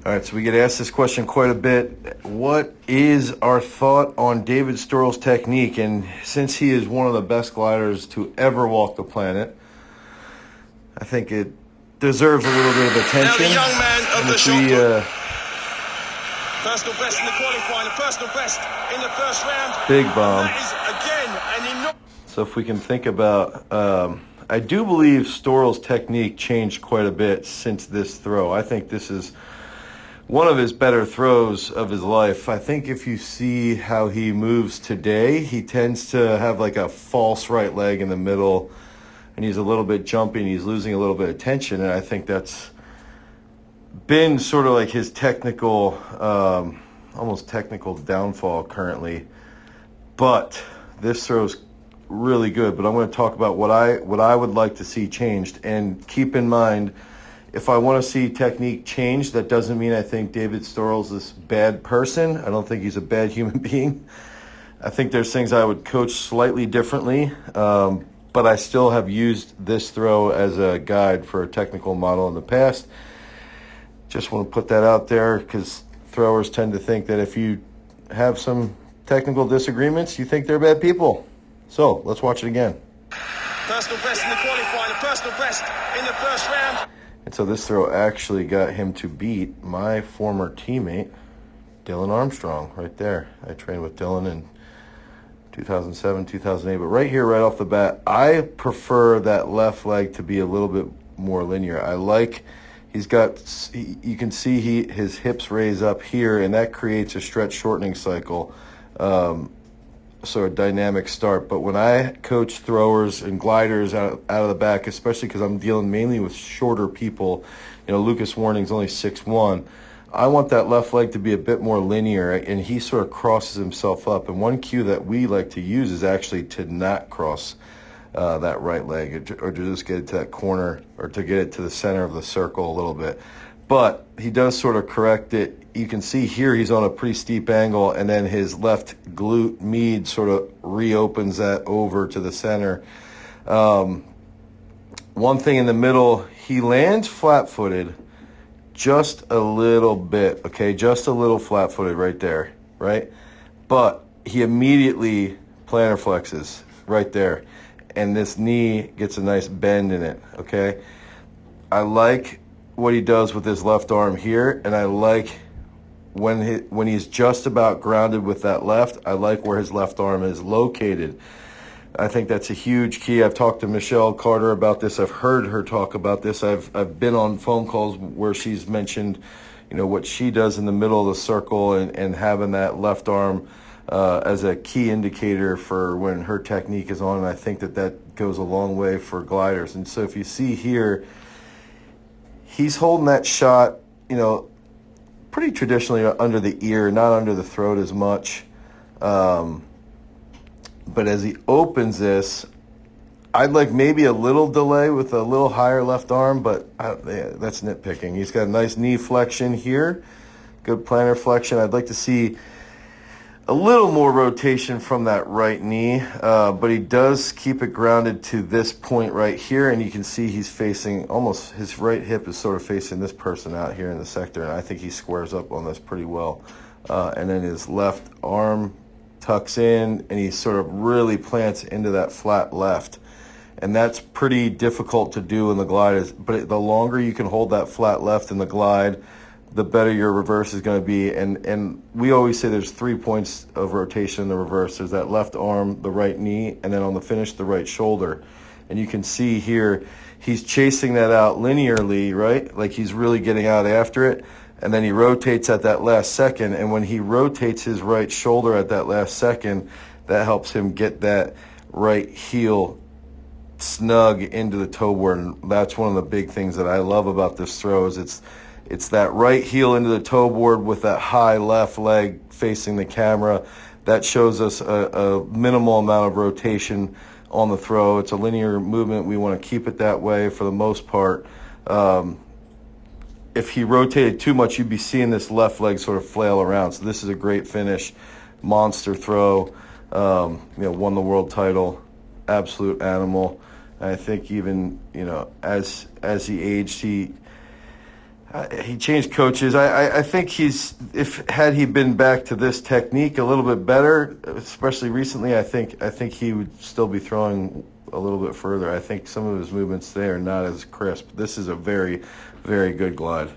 All right, so we get asked this question quite a bit. What is our thought on David Storl's technique? And since he is one of the best gliders to ever walk the planet, I think it deserves a little bit of attention. Now the young man of and the if shot we, personal best in the qualifying, a personal best in the first round. Big bomb. And that is again an enormous. So if we can think about, I do believe Storl's technique changed quite a bit since this throw. I think this is one of his better throws of his life. I think if you see how he moves today, he tends to have like a false right leg in the middle, and he's a little bit jumpy, and he's losing a little bit of tension, and I think that's been sort of like his technical, almost technical downfall currently. But this throw's really good. But I'm going to talk about what I would like to see changed. And keep in mind, if I want to see technique changed, that doesn't mean I think David Storl's this bad person. I don't think he's a bad human being. I think there's things I would coach slightly differently. But I still have used this throw as a guide for a technical model in the past. Just want to put that out there because throwers tend to think that if you have some technical disagreements, you think they're bad people. So let's watch it again. Personal best in the qualifying, a personal best in the first round. And so this throw actually got him to beat my former teammate, Dylan Armstrong, right there. I trained with Dylan in 2007, 2008. But right here, right off the bat, I prefer that left leg to be a little bit more linear. I like, you can see his hips raise up here, and that creates a stretch shortening cycle. So a dynamic start. But when I coach throwers and gliders out of the back, especially because I'm dealing mainly with shorter people, Lucas Warning's only 6'1", I want that left leg to be a bit more linear, and he sort of crosses himself up. And one cue that we like to use is actually to not cross that right leg, or to just get it to that corner, or to get it to the center of the circle a little bit. But he does sort of correct it. You can see here he's on a pretty steep angle, and then his left glute med sort of reopens that over to the center. One thing in the middle, he lands flat-footed just a little bit, okay? Just a little flat-footed right there, right? But he immediately plantar flexes right there, and this knee gets a nice bend in it, okay? I like what he does with his left arm here, and I like when he's just about grounded with that left, I like where his left arm is located. I think that's a huge key. I've talked to Michelle Carter about this. I've heard her talk about this. I've been on phone calls where she's mentioned, what she does in the middle of the circle, and having that left arm as a key indicator for when her technique is on. And I think that goes a long way for gliders. And so if you see here, he's holding that shot, pretty traditionally under the ear, not under the throat as much. But as he opens this, I'd like maybe a little delay with a little higher left arm, but that's nitpicking. He's got a nice knee flexion here, good plantar flexion. I'd like to see a little more rotation from that right knee, but he does keep it grounded to this point right here, and you can see he's facing almost, his right hip is sort of facing this person out here in the sector, and I think he squares up on this pretty well. And then his left arm tucks in, and he sort of really plants into that flat left. And that's pretty difficult to do in the glide, but the longer you can hold that flat left in the glide, the better your reverse is going to be. And we always say there's 3 points of rotation in the reverse. There's that left arm, the right knee, and then on the finish, the right shoulder. And you can see here, he's chasing that out linearly, right? Like he's really getting out after it. And then he rotates at that last second. And when he rotates his right shoulder at that last second, that helps him get that right heel snug into the toe board. And that's one of the big things that I love about this throw is it's that right heel into the toe board with that high left leg facing the camera. That shows us a minimal amount of rotation on the throw. It's a linear movement. We want to keep it that way for the most part. If he rotated too much, you'd be seeing this left leg sort of flail around. So this is a great finish, monster throw. Won the world title, absolute animal. And I think even as he aged, He changed coaches. I think had he been back to this technique a little bit better, especially recently, I think he would still be throwing a little bit further. I think some of his movements today are not as crisp. This is a very, very good glide.